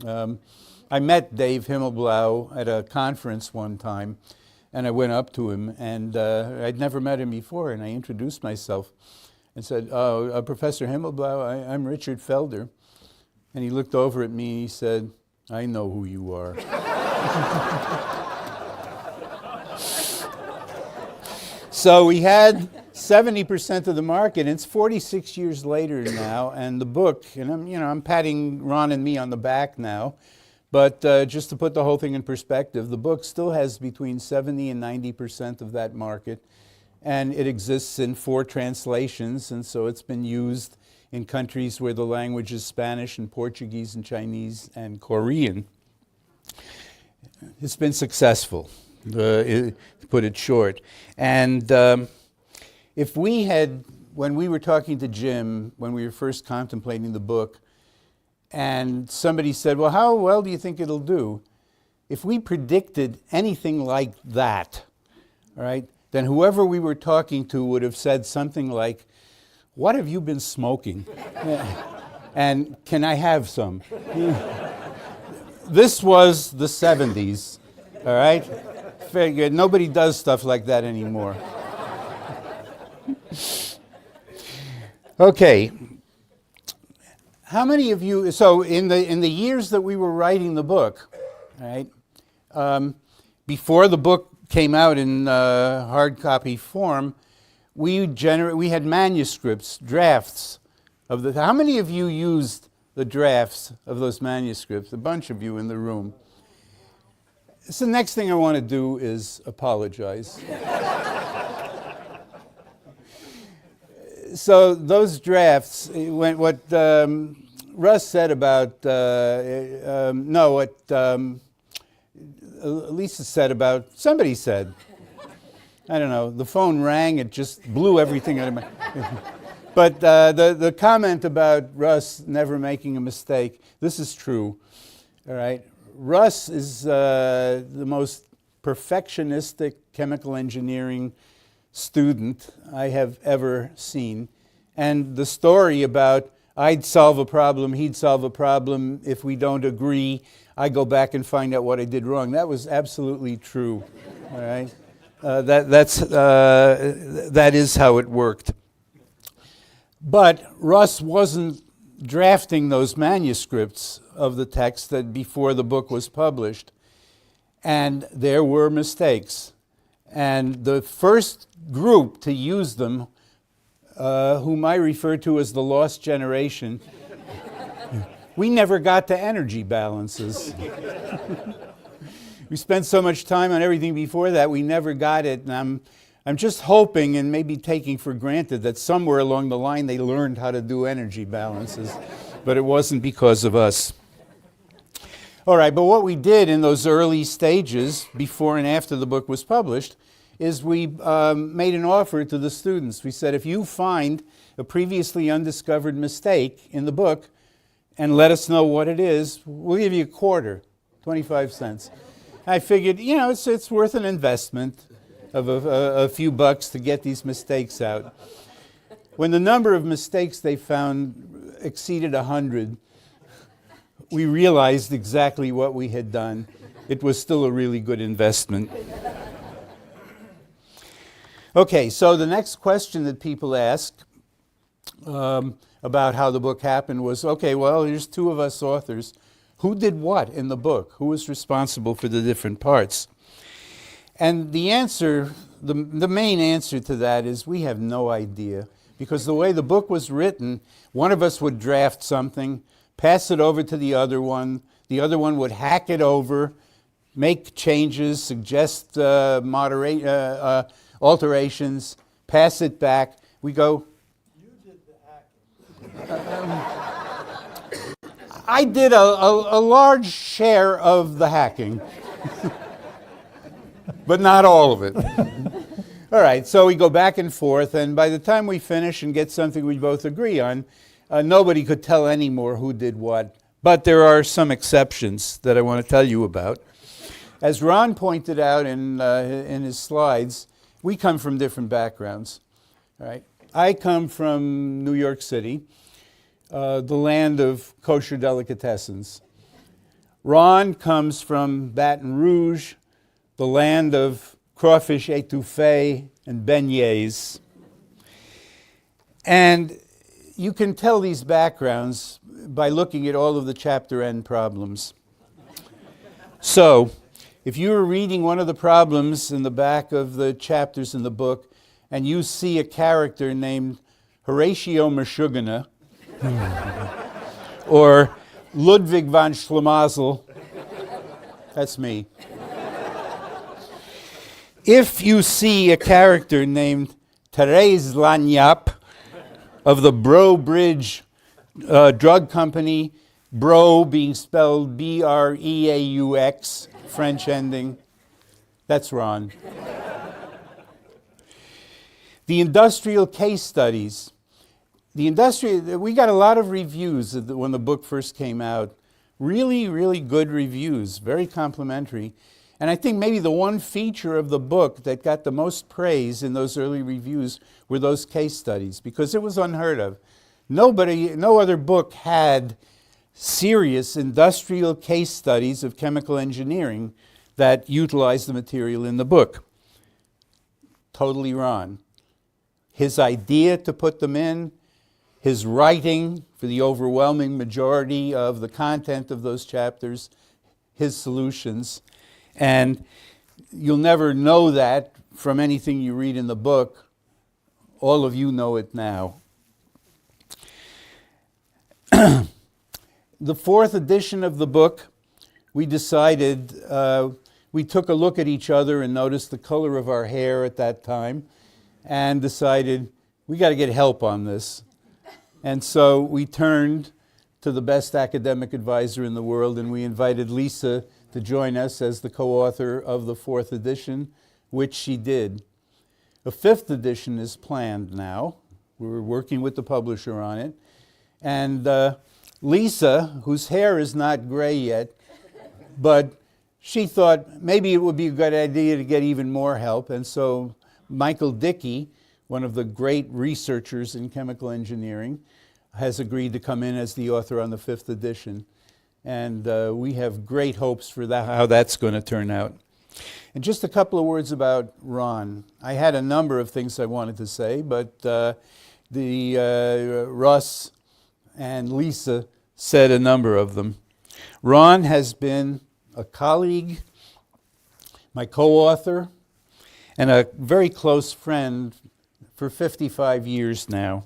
Speaker 5: I met Dave Himmelblau at a conference one time, and I went up to him, and I'd never met him before, and I introduced myself and said, Professor Himmelblau, I'm Richard Felder. And he looked over at me and he said, I know who you are. So we had 70% of the market, and it's 46 years later now, and the book, and I'm patting Ron and me on the back now, but just to put the whole thing in perspective, the book still has between 70 and 90% of that market, and it exists in 4 translations, and so it's been used in countries where the language is Spanish and Portuguese and Chinese and Korean. It's been successful, to put it short. And if we had, when we were talking to Jim, when we were first contemplating the book, and somebody said, well, how well do you think it'll do? If we predicted anything like that, all right, then whoever we were talking to would have said something like, what have you been smoking? And can I have some? This was the 70s, all right? Figured nobody does stuff like that anymore. Okay. How many of you, so in the years that we were writing the book, right, before the book came out in hard copy form, we had manuscripts, drafts of the. How many of you used the drafts of those manuscripts? A bunch of you in the room. So the next thing I want to do is apologize. So those drafts, what Russ said about, Lisa said about, somebody said, I don't know, the phone rang, it just blew everything out of my... But the comment about Russ never making a mistake, this is true, all right? Russ is the most perfectionistic chemical engineering student I have ever seen. And the story about I'd solve a problem, he'd solve a problem, if we don't agree, I go back and find out what I did wrong. That was absolutely true. All right? That is how it worked. But Russ wasn't drafting those manuscripts of the text that before the book was published. And there were mistakes. And the first group to use them, whom I refer to as the lost generation, we never got to energy balances. We spent so much time on everything before that, we never got it. And I'm just hoping and maybe taking for granted that somewhere along the line they learned how to do energy balances. But it wasn't because of us. All right, but what we did in those early stages, before and after the book was published, is we made an offer to the students. We said, if you find a previously undiscovered mistake in the book and let us know what it is, we'll give you a quarter, 25 cents. I figured, it's worth an investment of a few bucks to get these mistakes out. When the number of mistakes they found exceeded 100, we realized exactly what we had done. It was still a really good investment. Okay, so the next question that people ask about how the book happened was, okay, well, there's two of us authors. Who did what in the book? Who was responsible for the different parts? And the answer, the main answer to that is we have no idea. Because the way the book was written, one of us would draft something, pass it over to the other one would hack it over, make changes, suggest alterations, pass it back. We go, you did the hacking. I did a large share of the hacking, but not all of it. All right, so we go back and forth, and by the time we finish and get something we both agree on, nobody could tell anymore who did what. But there are some exceptions that I want to tell you about. As Ron pointed out in his slides, we come from different backgrounds. All right? I come from New York City, the land of kosher delicatessens. Ron comes from Baton Rouge, the land of crawfish étouffée and beignets. And you can tell these backgrounds by looking at all of the chapter end problems. So, if you were reading one of the problems in the back of the chapters in the book, and you see a character named Horatio Meshuggah, or Ludwig von Schlemazel, that's me. If you see a character named Therese Lagnappe of the Bro Bridge drug company, Bro being spelled B-R-E-A-U-X, French ending, that's Ron. The industrial case studies. We got a lot of reviews when the book first came out. Really, really good reviews, very complimentary. And I think maybe the one feature of the book that got the most praise in those early reviews were those case studies, because it was unheard of. No other book had serious industrial case studies of chemical engineering that utilized the material in the book. Totally Ron. His idea to put them in, his writing for the overwhelming majority of the content of those chapters, his solutions. And you'll never know that from anything you read in the book. All of you know it now. The fourth edition of the book, we decided, we took a look at each other and noticed the color of our hair at that time and decided we got to get help on this. And so we turned to the best academic advisor in the world, and we invited Lisa to join us as the co-author of the fourth edition, which she did. A fifth edition is planned now. We're working with the publisher on it. And Lisa, whose hair is not gray yet, but she thought maybe it would be a good idea to get even more help. And so Michael Dickey, one of the great researchers in chemical engineering, has agreed to come in as the author on the 5th edition. And we have great hopes for that, how that's going to turn out. And just a couple of words about Ron. I had a number of things I wanted to say, but Russ and Lisa said a number of them. Ron has been a colleague, my co-author, and a very close friend for 55 years now.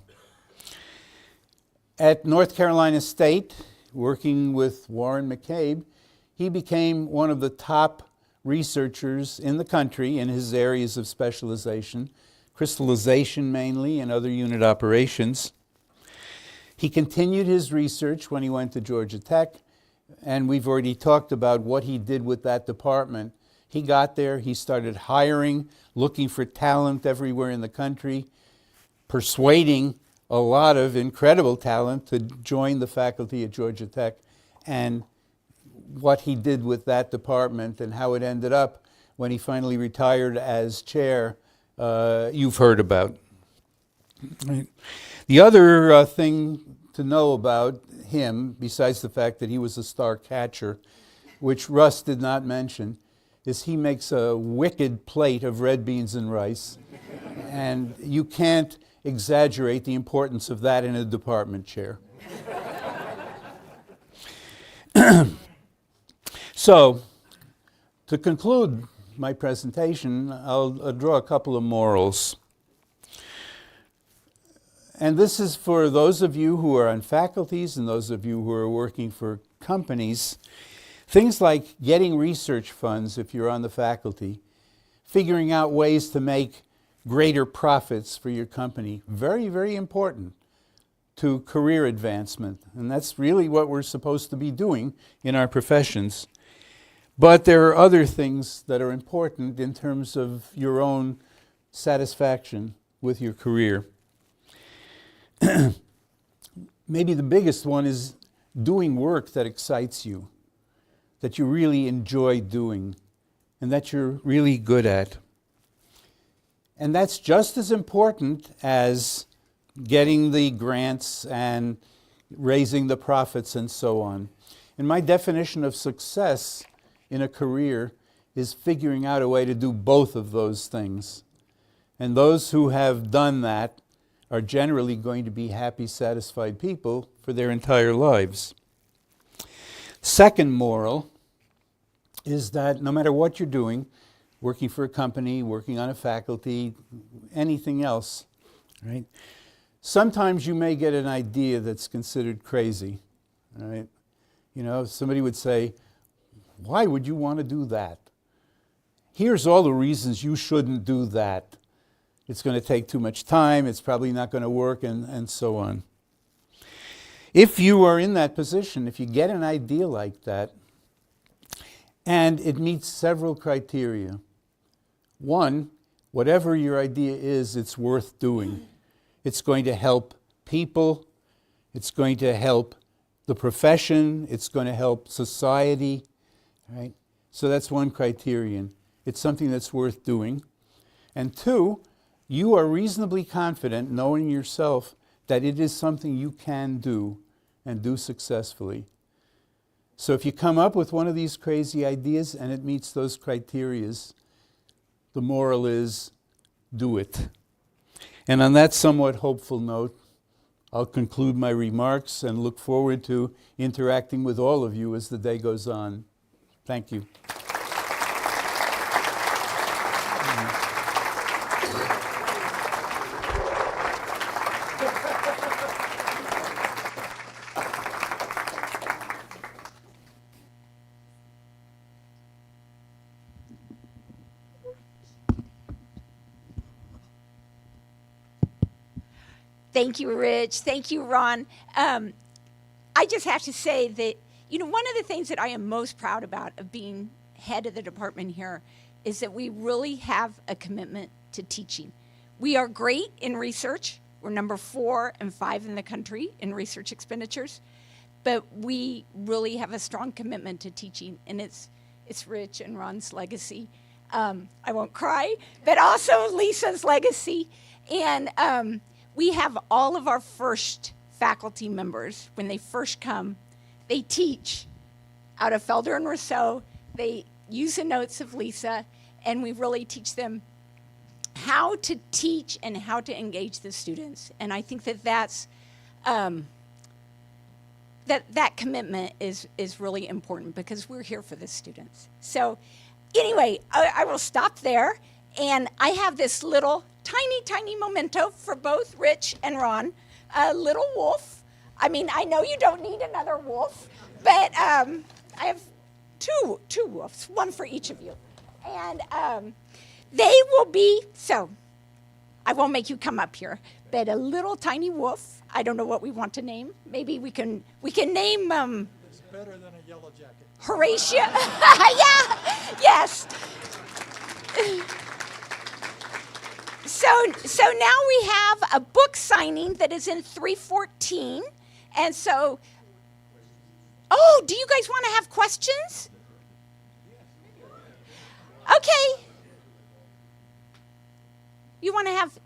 Speaker 5: At North Carolina State, working with Warren McCabe, he became one of the top researchers in the country in his areas of specialization, crystallization mainly and other unit operations. He continued his research when he went to Georgia Tech, and we've already talked about what he did with that department. He got there, he started hiring, looking for talent everywhere in the country, persuading a lot of incredible talent to join the faculty at Georgia Tech, and what he did with that department and how it ended up when he finally retired as chair, you've heard about. Right. The other thing to know about him, besides the fact that he was a star catcher, which Russ did not mention, is he makes a wicked plate of red beans and rice, and you can't exaggerate the importance of that in a department chair. So, to conclude my presentation, I'll draw a couple of morals. And this is for those of you who are on faculties and those of you who are working for companies. Things like getting research funds if you're on the faculty, figuring out ways to make greater profits for your company, very, very important to career advancement. And that's really what we're supposed to be doing in our professions. But there are other things that are important in terms of your own satisfaction with your career. Maybe the biggest one is doing work that excites you, that you really enjoy doing, and that you're really good at. And that's just as important as getting the grants and raising the profits and so on. And my definition of success in a career is figuring out a way to do both of those things. And those who have done that are generally going to be happy, satisfied people for their entire lives. Second moral is that no matter what you're doing, working for a company, working on a faculty, anything else, right? Sometimes you may get an idea that's considered crazy, right? You know, somebody would say, why would you want to do that? Here's all the reasons you shouldn't do that. It's going to take too much time, it's probably not going to work, and so on. If you are in that position, if you get an idea like that, and it meets several criteria. One, whatever your idea is, it's worth doing. It's going to help people, it's going to help the profession, it's going to help society, right? So that's one criterion. It's something that's worth doing. And two, you are reasonably confident, knowing yourself, that it is something you can do and do successfully. So if you come up with one of these crazy ideas and it meets those criteria, the moral is, do it. And on that somewhat hopeful note, I'll conclude my remarks and look forward to interacting with all of you as the day goes on. Thank you.
Speaker 1: Thank you, Rich. Thank you, Ron. I just have to say that, you know, one of the things that I am most proud about of being head of the department here is that we really have a commitment to teaching. We are great in research. We're number 4 and 5 in the country in research expenditures, but we really have a strong commitment to teaching, and it's Rich and Ron's legacy. I won't cry, but also Lisa's legacy. And we have all of our first faculty members, when they first come, they teach out of Felder and Rousseau. They use the notes of Lisa, and we really teach them how to teach and how to engage the students. And I think that that's that commitment is really important, because we're here for the students. So anyway, I will stop there. And I have this little tiny memento for both Rich and Ron, a little wolf. I mean, I know you don't need another wolf, but I have two wolves, one for each of you. And they will be, so I won't make you come up here, but a little tiny wolf. I don't know what we want to name. Maybe we can name
Speaker 4: It's better than a yellow jacket.
Speaker 1: Horatio. Yeah, yes. So now we have a book signing that is in 314. And so, oh, do you guys want to have questions? Okay. You want to have,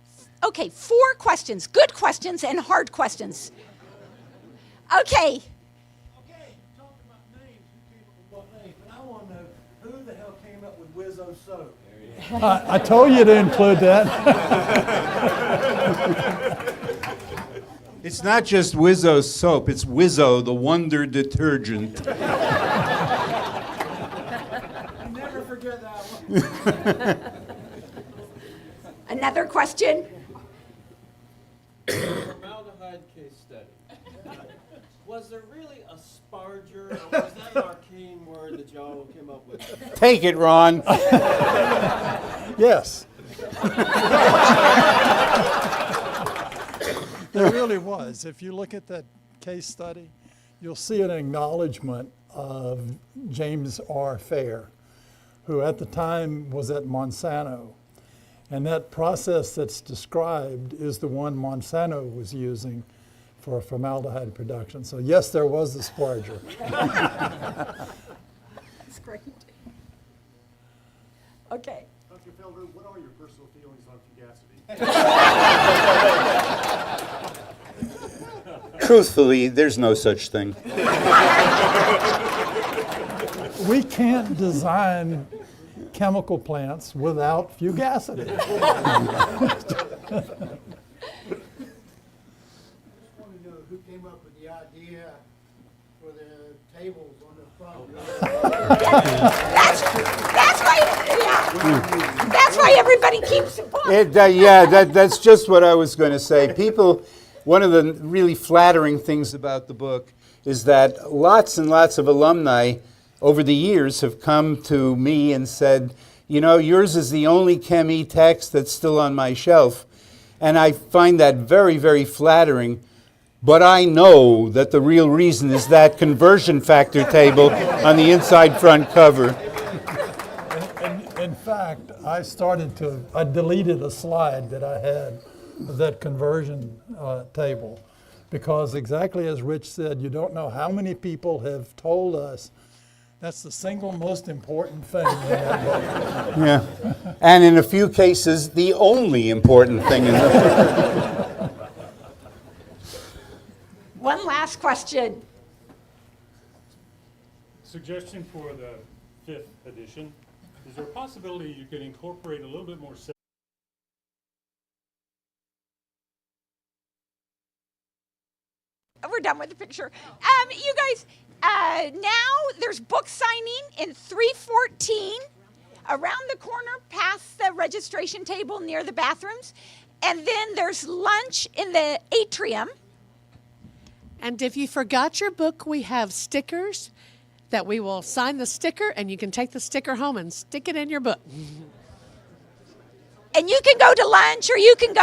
Speaker 1: okay, 4 questions. Good questions and hard questions. Okay.
Speaker 6: Okay, talking about names, who came up with what name? But I want to know who the hell came up with Wizzo soap?
Speaker 4: I told you to include that.
Speaker 5: It's not just Wizzo soap, it's Wizzo, the wonder detergent.
Speaker 6: I never forget that one.
Speaker 1: Another question?
Speaker 6: Formaldehyde case study. Was there really a sparger, or was that an arcane word that y'all came up with?
Speaker 5: Take it, Ron.
Speaker 4: Yes. There really was. If you look at that case study, you'll see an acknowledgement of James R. Fair, who at the time was at Monsanto. And that process that's described is the one Monsanto was using for formaldehyde production. So yes, there was a sparger.
Speaker 1: That's great. Okay.
Speaker 7: Dr. Felder, what are your personal feelings on fugacity?
Speaker 5: Truthfully, there's no such thing.
Speaker 4: We can't design chemical plants without fugacity.
Speaker 6: I just want to know who came up with the idea for the tables on the front.
Speaker 1: That's why, yeah. That's why everybody keeps a book.
Speaker 5: That's just what I was going to say. People, one of the really flattering things about the book is that lots and lots of alumni over the years have come to me and said, you know, yours is the only Chem-E text that's still on my shelf. And I find that very, very flattering. But I know that the real reason is that conversion factor table on the inside front cover.
Speaker 4: In fact, I deleted a slide that I had of that conversion table, because exactly as Rich said, you don't know how many people have told us that's the single most important thing in that book.
Speaker 5: Yeah. And in a few cases, the only important thing in the book.
Speaker 1: One last question.
Speaker 7: Suggestion for the 5th edition. Is there a possibility you could incorporate a little bit more
Speaker 1: We're done with the picture. You guys, now there's book signing in 314 around the corner past the registration table near the bathrooms. And then there's lunch in the atrium.
Speaker 2: And if you forgot your book, we have stickers that we will sign the sticker, and you can take the sticker home and stick it in your book.
Speaker 1: And you can go to lunch, or you can go